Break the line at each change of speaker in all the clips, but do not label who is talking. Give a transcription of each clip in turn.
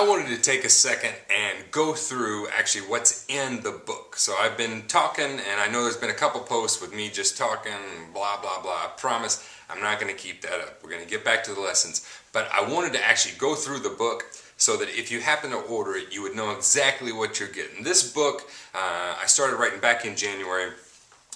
I wanted to take a second and go through actually what's in the book. So I've been talking, and I know there's been a couple posts with me just talking, blah, blah, blah. I promise I'm not going to keep that up. We're going to get back to the lessons. But I wanted to actually go through the book so that if you happen to order it, you would know exactly what you're getting. This book, I started writing back in January.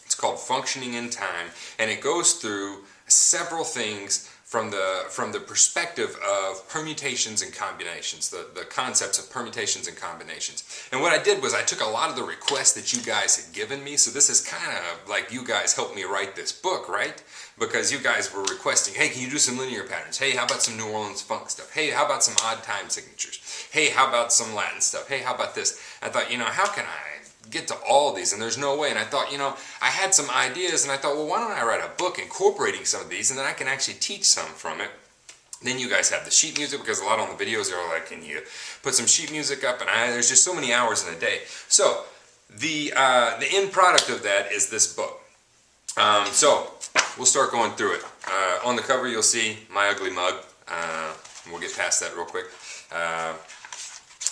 It's called Functioning in Time, and it goes through several things from the perspective of permutations and combinations, the concepts of permutations and combinations. And what I did was I took a lot of the requests that you guys had given me, so this is kind of like you guys helped me write this book, right? Because you guys were requesting, hey, can you do some linear patterns? Hey, how about some New Orleans funk stuff? Hey, how about some odd time signatures? Hey, how about some Latin stuff? Hey, how about this? I thought, how can I get to all of these? And there's no way. And I thought, I had some ideas, and I thought, well, why don't I write a book incorporating some of these, and then I can actually teach some from it. Then you guys have the sheet music, because a lot on the videos are like, can you put some sheet music up? And there's just so many hours in a day. So the end product of that is this book. So we'll start going through it. On the cover you'll see my ugly mug. We'll get past that real quick.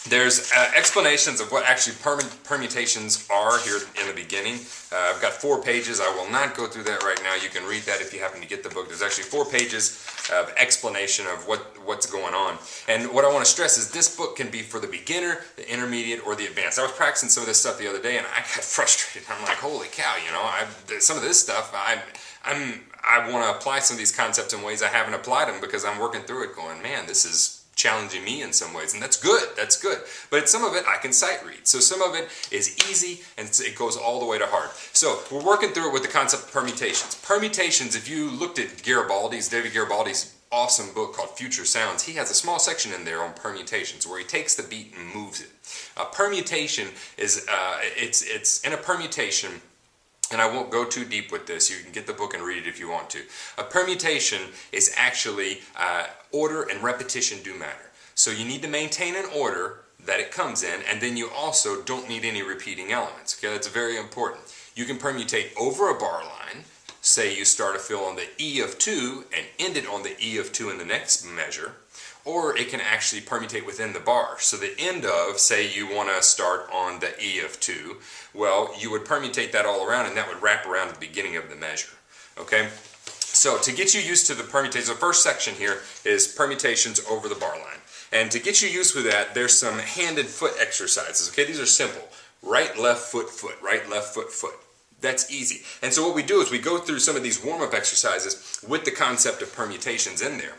There's explanations of what actually permutations are here in the beginning. I've got 4 pages. I will not go through that right now. You can read that if you happen to get the book. There's actually 4 pages of explanation of what's going on. And what I want to stress is this book can be for the beginner, the intermediate, or the advanced. I was practicing some of this stuff the other day, and I got frustrated. I'm like, holy cow, some of this stuff, I want to apply some of these concepts in ways I haven't applied them, because I'm working through it going, man, this is challenging me in some ways, and that's good, but some of it I can sight read, so some of it is easy, and it goes all the way to hard. So we're working through it with the concept of permutations. Permutations, if you looked at David Garibaldi's awesome book called Future Sounds, he has a small section in there on permutations where he takes the beat and moves it. A permutation is, it's in a permutation, and I won't go too deep with this. You can get the book and read it if you want to. A permutation is actually order and repetition do matter. So you need to maintain an order that it comes in, and then you also don't need any repeating elements. Okay, that's very important. You can permutate over a bar line. Say you start a fill on the E of 2 and end it on the E of 2 in the next measure. Or it can actually permutate within the bar. So the end of, say you want to start on the E of 2, well, you would permutate that all around, and that would wrap around at the beginning of the measure. Okay? So to get you used to the permutations, the first section here is permutations over the bar line. And to get you used with that, there's some hand and foot exercises. Okay, these are simple. Right, left, foot, foot. Right, left, foot, foot. That's easy. And so what we do is we go through some of these warm-up exercises with the concept of permutations in there.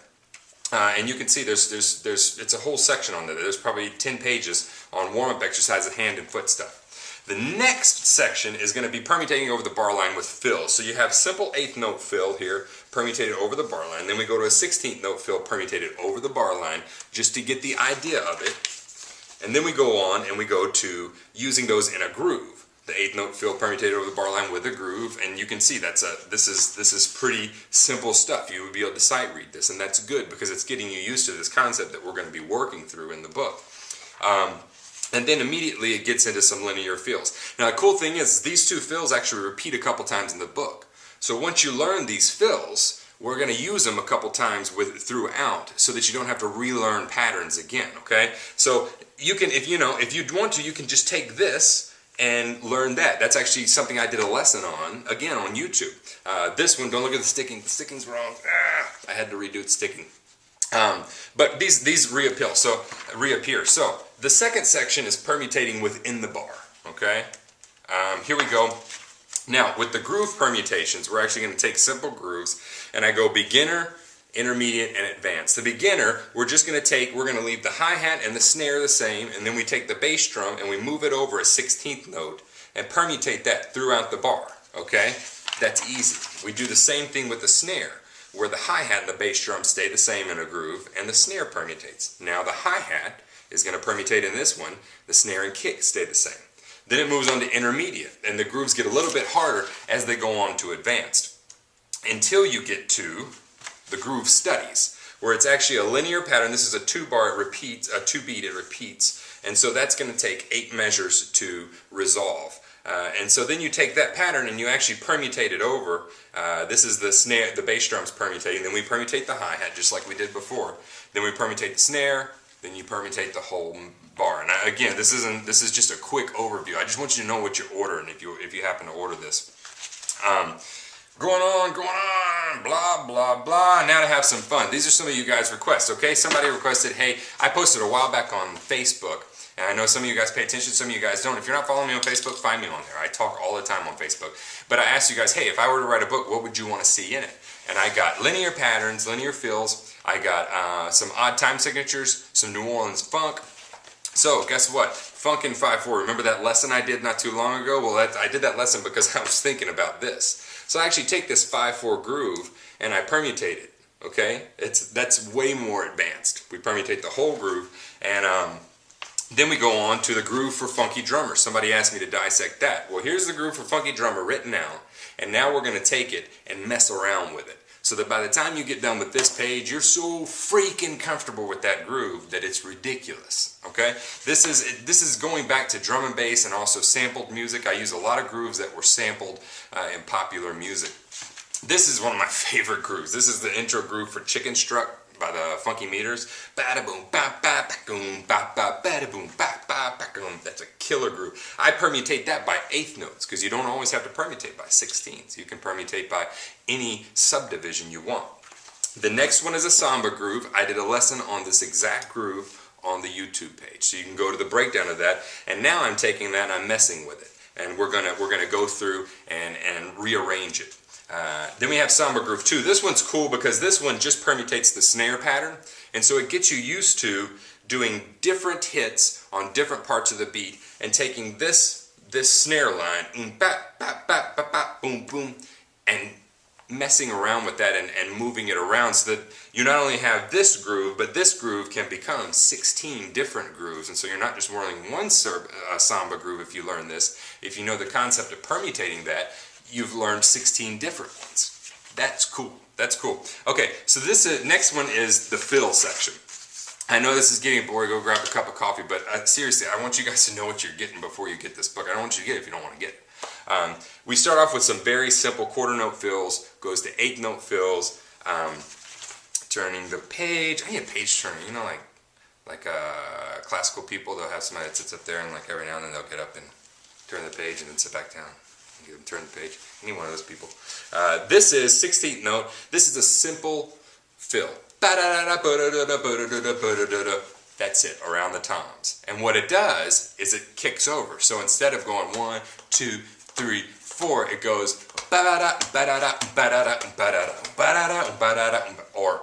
And you can see it's a whole section on there. There's probably 10 pages on warm-up exercises, hand and foot stuff. The next section is going to be permutating over the bar line with fills. So you have simple 8th note fill here, permutated over the bar line. Then we go to a 16th note fill, permutated over the bar line, just to get the idea of it. And then we go on and we go to using those in a groove. The 8th note fill permutated over the bar line with a groove, and you can see this is pretty simple stuff. You would be able to sight read this, and that's good because it's getting you used to this concept that we're going to be working through in the book. And then immediately it gets into some linear fills. Now the cool thing is these 2 fills actually repeat a couple times in the book. So once you learn these fills, we're going to use them a couple times throughout, so that you don't have to relearn patterns again. Okay? So you can, if you want to, you can just take this and learn that. That's actually something I did a lesson on, again, on YouTube. This one, don't look at the sticking. The sticking's wrong. I had to redo the sticking. But these reappear. So the second section is permutating within the bar. Okay? Here we go. Now, with the groove permutations, we're actually going to take simple grooves, and I go beginner, intermediate, and advanced. The beginner, we're going to leave the hi-hat and the snare the same, and then we take the bass drum and we move it over a 16th note and permutate that throughout the bar. Okay? That's easy. We do the same thing with the snare, where the hi-hat and the bass drum stay the same in a groove, and the snare permutates. Now the hi-hat is going to permutate in this one, the snare and kick stay the same. Then it moves on to intermediate, and the grooves get a little bit harder as they go on to advanced, until you get to the groove studies, where it's actually a linear pattern. This is a 2-bar, it repeats, a 2-beat, it repeats, and so that's going to take 8 measures to resolve. And so then you take that pattern and you actually permutate it over. This is the snare, the bass drum's permutating, then we permutate the hi-hat just like we did before. Then we permutate the snare, then you permutate the whole bar. And again, this is just a quick overview. I just want you to know what you're ordering if you happen to order this. Going on, blah, blah, blah. Now to have some fun. These are some of you guys' requests, okay? Somebody requested, hey, I posted a while back on Facebook, and I know some of you guys pay attention, some of you guys don't. If you're not following me on Facebook, find me on there. I talk all the time on Facebook. But I asked you guys, hey, if I were to write a book, what would you want to see in it? And I got linear patterns, linear fills. I got some odd time signatures, some New Orleans funk. So guess what? Funk in 5/4. Remember that lesson I did not too long ago? Well, I did that lesson because I was thinking about this. So I actually take this 5/4 groove and I permutate it. Okay, that's way more advanced. We permutate the whole groove, and then we go on to the groove for Funky Drummer. Somebody asked me to dissect that. Well, here's the groove for Funky Drummer written out, and now we're going to take it and mess around with it, so that by the time you get done with this page, you're so freaking comfortable with that groove that it's ridiculous. Okay, this is going back to drum and bass and also sampled music. I use a lot of grooves that were sampled in popular music. This is one of my favorite grooves. This is the intro groove for Chicken Struck by the Funky Meters. Bada boom, ba ba ba boom, ba ba bada boom, ba ba ba boom. That's a killer groove. I permutate that by eighth notes because you don't always have to permutate by 16ths. You can permutate by any subdivision you want. The next one is a samba groove. I did a lesson on this exact groove on the YouTube page, so you can go to the breakdown of that. And now I'm taking that and I'm messing with it, and we're gonna go through and rearrange it. Then we have Samba Groove 2. This one's cool because this one just permutates the snare pattern, and so it gets you used to doing different hits on different parts of the beat and taking this snare line, bap, bap, bap, bap, bap, boom, boom, and messing around with that and moving it around so that you not only have this groove, but this groove can become 16 different grooves, and so you're not just whirling one samba groove if you learn this. If you know the concept of permutating that, you've learned 16 different ones. That's cool. That's cool. Okay, so this next one is the fill section. I know this is getting boring. Go grab a cup of coffee, but seriously, I want you guys to know what you're getting before you get this book. I don't want you to get it if you don't want to get it. We start off with some very simple quarter note fills, goes to eighth note fills, turning the page. I need a page turner, you know, like classical people, they'll have somebody that sits up there and like every now and then they'll get up and turn the page and then sit back down. Get them turn the page. Any one of those people. This is 16th note. This is a simple fill. That's it, around the toms. And what it does is it kicks over. So instead of going 1, 2, 3, 4, it goes or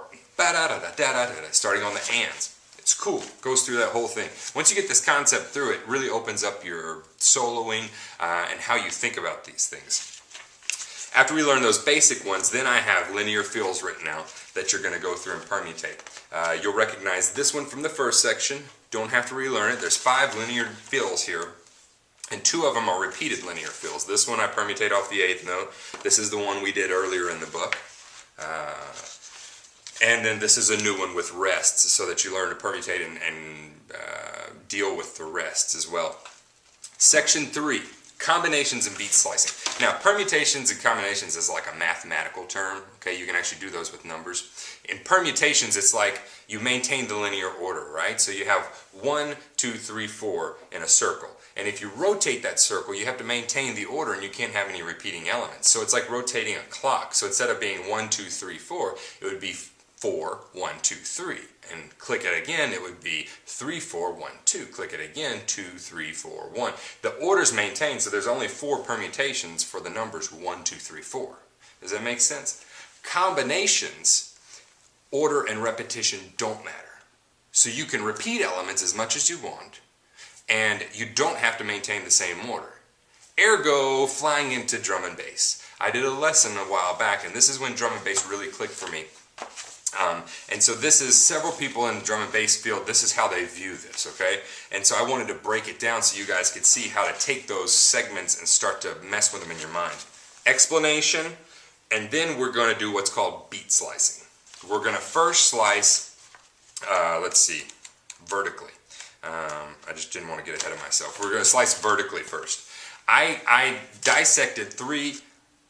starting on the ands. It's cool. Goes through that whole thing. Once you get this concept through, it really opens up your soloing and how you think about these things. After we learn those basic ones, then I have linear fills written out that you're going to go through and permutate. You'll recognize this one from the first section. Don't have to relearn it. There's 5 linear fills here, and 2 of them are repeated linear fills. This one I permutate off the 8th note. This is the one we did earlier in the book. And then this is a new one with rests, so that you learn to permutate and deal with the rests as well. Section 3, combinations and beat slicing. Now, permutations and combinations is like a mathematical term. Okay, you can actually do those with numbers. In permutations, it's like you maintain the linear order, right? So you have 1, 2, 3, 4 in a circle. And if you rotate that circle, you have to maintain the order and you can't have any repeating elements. So it's like rotating a clock. So instead of being 1, 2, 3, 4, it would be 4, 1, 2, 3. And click it again, it would be 3, 4, 1, 2. Click it again, 2, 3, 4, 1. The order's maintained, so there's only 4 permutations for the numbers 1, 2, 3, 4. Does that make sense? Combinations, order and repetition don't matter. So you can repeat elements as much as you want, and you don't have to maintain the same order. Ergo, flying into drum and bass. I did a lesson a while back, and this is when drum and bass really clicked for me. And so this is several people in the drum and bass field, this is how they view this, okay? And so I wanted to break it down so you guys could see how to take those segments and start to mess with them in your mind. Explanation, and then we're going to do what's called beat slicing. We're going to first slice, let's see, vertically. I just didn't want to get ahead of myself. We're going to slice vertically first. I dissected 3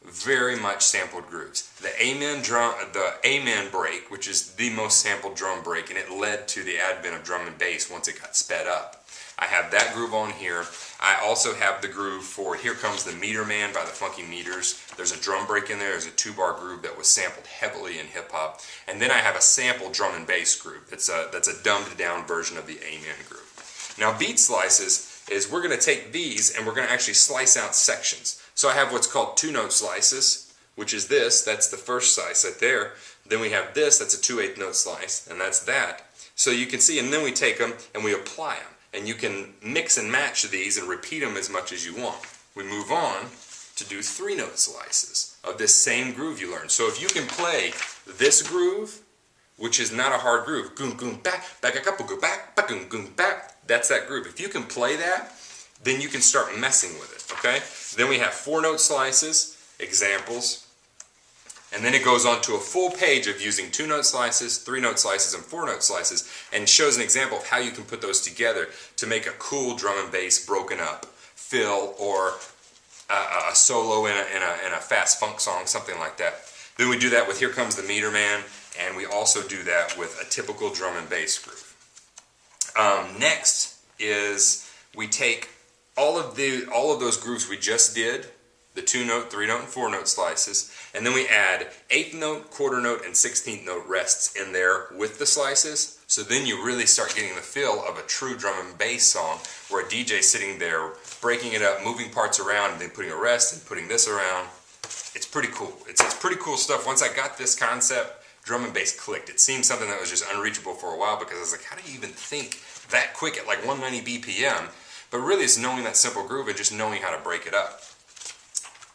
very much sampled grooves. The Amen break, which is the most sampled drum break, and it led to the advent of drum and bass once it got sped up. I have that groove on here. I also have the groove for Here Comes the Meter Man by the Funky Meters. There's a drum break in there. There's a 2-bar groove that was sampled heavily in hip hop. And then I have a sample drum and bass groove. That's a dumbed down version of the Amen groove. Now beat slices is we're going to take these and we're going to actually slice out sections. So I have what's called 2-note slices, which is this. That's the first slice right there. Then we have this. That's a 2/8 note slice, and that's that. So you can see, and then we take them and we apply them. And you can mix and match these and repeat them as much as you want. We move on to do 3-note slices of this same groove you learned. So if you can play this groove, which is not a hard groove, goom goom back, back a couple go back, back goom goom back, that's that groove. If you can play that, then you can start messing with it, okay? Then we have 4-note slices, examples, and then it goes on to a full page of using 2-note slices, 3-note slices, and 4-note slices, and shows an example of how you can put those together to make a cool drum and bass broken up fill or a solo in a fast funk song, something like that. Then we do that with Here Comes the Meter Man, and we also do that with a typical drum and bass groove. Next is we take all of those grooves we just did, the 2-note, 3-note, and 4-note slices, and then we add 8th note, quarter note, and 16th note rests in there with the slices. So then you really start getting the feel of a true drum and bass song where a DJ's sitting there breaking it up, moving parts around, and then putting a rest and putting this around. It's pretty cool. It's pretty cool stuff. Once I got this concept, drum and bass clicked. It seemed something that was just unreachable for a while because I was like, how do you even think that quick at like 190 BPM? But really it's knowing that simple groove and just knowing how to break it up.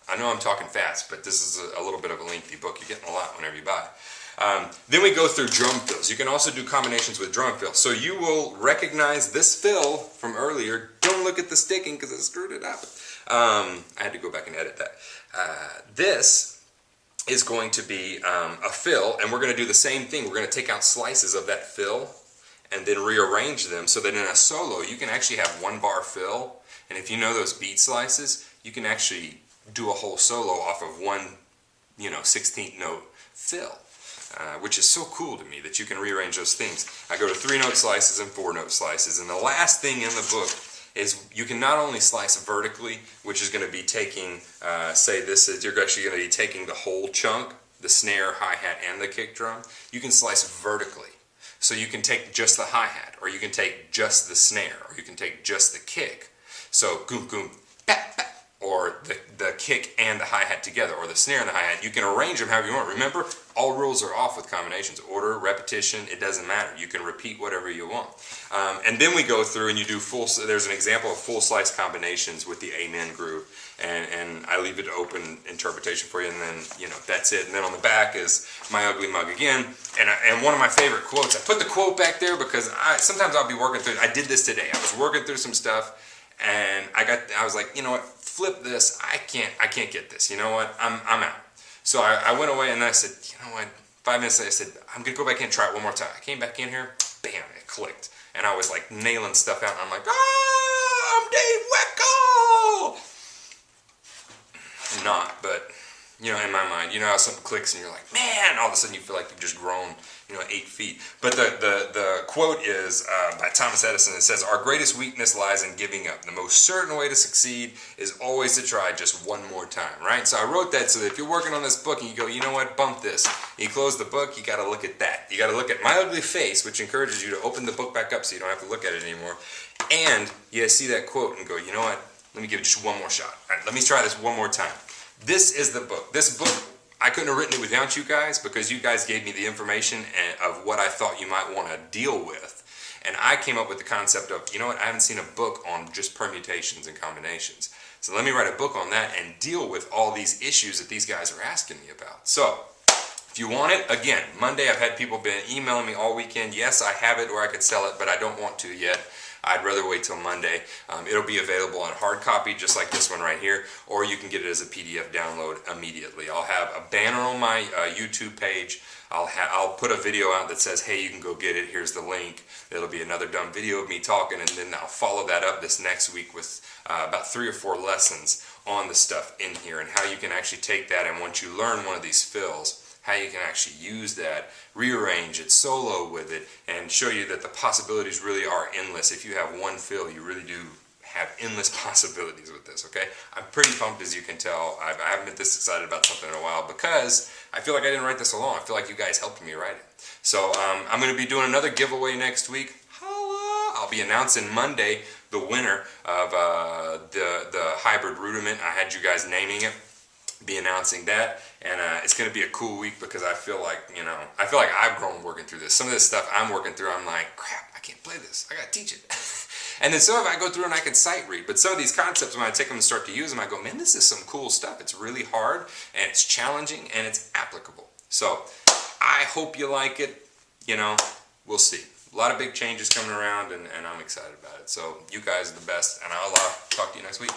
I know I'm talking fast, but this is a little bit of a lengthy book. You're getting a lot whenever you buy it. Then we go through drum fills. You can also do combinations with drum fills. So you will recognize this fill from earlier. Don't look at the sticking because I screwed it up. I had to go back and edit that. This is going to be a fill, and we're going to do the same thing. We're going to take out slices of that fill and then rearrange them so that in a solo you can actually have 1-bar fill. And if you know those beat slices, you can actually do a whole solo off of one, 16th note fill, which is so cool to me that you can rearrange those things. I go to 3-note slices and 4-note slices, and the last thing in the book is you can not only slice vertically, which is going to be taking, you're actually going to be taking the whole chunk, the snare, hi-hat, and the kick drum. You can slice vertically. So you can take just the hi-hat, or you can take just the snare, or you can take just the kick. So goom goom, bap, bap, or the kick and the hi-hat together, or the snare and the hi-hat. You can arrange them however you want. Remember, all rules are off with combinations. Order, repetition, it doesn't matter. You can repeat whatever you want. And then we go through and you do there's an example of full slice combinations with the Amen groove. And I leave it open interpretation for you, and then, that's it. And then on the back is My Ugly Mug again. And one of my favorite quotes, I put the quote back there because sometimes I'll be working through, I did this today. I was working through some stuff, and I was like, you know what, flip this, I can't get this, you know what, I'm out. So I went away and I said, you know what, 5 minutes later I said, I'm going to go back in and try it one more time. I came back in here, bam, it clicked. And I was like nailing stuff out, and I'm like, I'm Dave Weckl! Not, but, in my mind, how something clicks and you're like, man, all of a sudden you feel like you've just grown, 8 feet. But the quote is by Thomas Edison. It says, our greatest weakness lies in giving up. The most certain way to succeed is always to try just one more time, right? So I wrote that so that if you're working on this book and you go, you know what, bump this. You close the book, you got to look at that. You got to look at My Ugly Face, which encourages you to open the book back up so you don't have to look at it anymore. And you see that quote and go, you know what, let me give it just one more shot. All right, let me try this one more time. This is the book. This book, I couldn't have written it without you guys because you guys gave me the information of what I thought you might want to deal with. And I came up with the concept of, you know what, I haven't seen a book on just permutations and combinations. So let me write a book on that and deal with all these issues that these guys are asking me about. So, if you want it, again, Monday I've had people been emailing me all weekend. Yes, I have it or I could sell it, but I don't want to yet. I'd rather wait till Monday. It'll be available on hard copy, just like this one right here, or you can get it as a PDF download immediately. I'll have a banner on my YouTube page. I'll put a video out that says, hey, you can go get it, here's the link. It'll be another dumb video of me talking, and then I'll follow that up this next week with about 3 or 4 lessons on the stuff in here and how you can actually take that, and once you learn one of these fills, how you can actually use that, rearrange it, solo with it, and show you that the possibilities really are endless. If you have one fill, you really do have endless possibilities with this, okay? I'm pretty pumped, as you can tell. I haven't been this excited about something in a while because I feel like I didn't write this alone. I feel like you guys helped me write it. So I'm going to be doing another giveaway next week. Holla! I'll be announcing Monday the winner of the hybrid rudiment. I had you guys naming it. Be announcing that, and it's going to be a cool week because I feel like, you know, I feel like I've grown working through this. Some of this stuff I'm working through, I'm like, crap, I can't play this. I got to teach it. And then some of it I go through and I can sight read. But some of these concepts, when I take them and start to use them, I go, man, this is some cool stuff. It's really hard, and it's challenging, and it's applicable. So I hope you like it. You know, we'll see. A lot of big changes coming around, and I'm excited about it. So you guys are the best, and I'll talk to you next week.